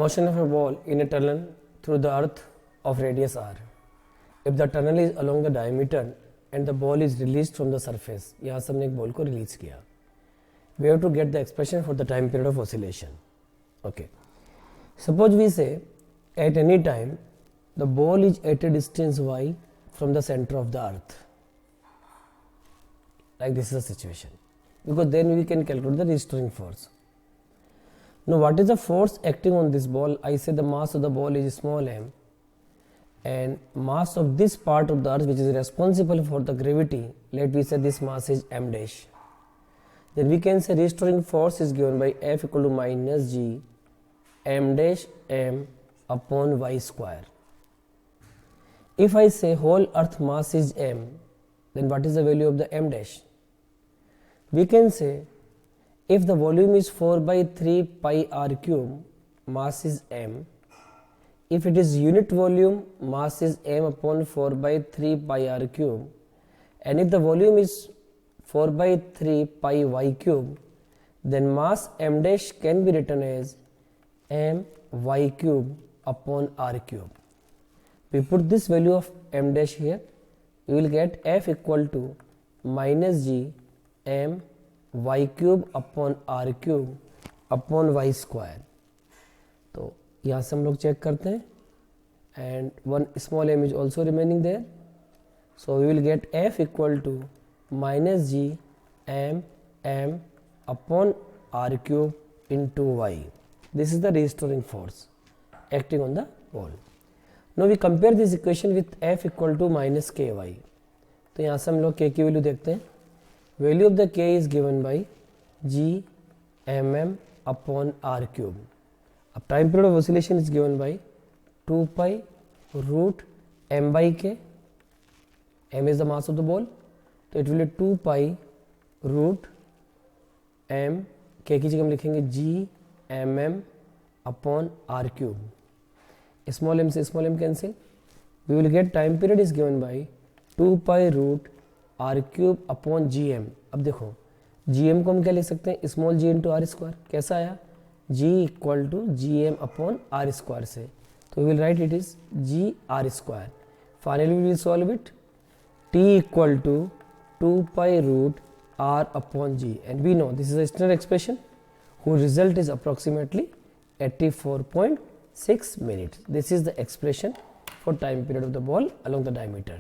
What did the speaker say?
motion of a ball in a tunnel through the earth of radius r. If the tunnel is along the diameter and the ball is released from the surface, यहाँ से हमने एक ball को release किया. We have to get the expression for the time period of oscillation. Okay. Suppose we say at any time the ball is at a distance y from the center of the earth. Like this is the situation. Because then we can calculate the restoring force. Now what is the force acting on this ball? I say the mass of the ball is small m, and mass of this part of the earth which is responsible for the gravity, let me say this mass is m dash. Then we can say restoring force is given by F equal to minus g m dash m upon y square. If I say whole earth mass is m, then what is the value of the m dash? We can say if the volume is 4 by 3 pi r cube, mass is m. If it is unit volume, mass is m upon 4 by 3 pi r cube. And if the volume is 4 by 3 pi y cube, then mass m dash can be written as m y cube upon r cube. We put this value of m dash here, we will get F equal to minus g m y cube upon r cube upon y square. तो यहाँ से हम लोग check करते हैं, and one small m is also remaining there, so we will get F equal to minus g m upon r cube into y. This is the restoring force acting on the ball. Now we compare this equation with F equal to minus ky. तो यहाँ से हम लोग k की value देखते हैं. Value of the k is given by g mm upon r cube. अब time period of oscillation is given by 2 pi root m by k. M is the mass of the ball, तो it will be 2 pi root m, k की जगह हम लिखेंगे g mm upon r cube. Small m से small m cancel. We will get time period is given by 2 pi root r cube upon gm. अब देखो gm को हम क्या लिख सकते हैं, small g into r square. कैसा आया, g equal to G M upon r square से, तो we will write it is G r square. Finally we will solve it. t equal to 2 pi root r upon g, and we know this is a standard expression whose result is approximately 84.6 minutes. This is the expression for time period of the ball along the diameter.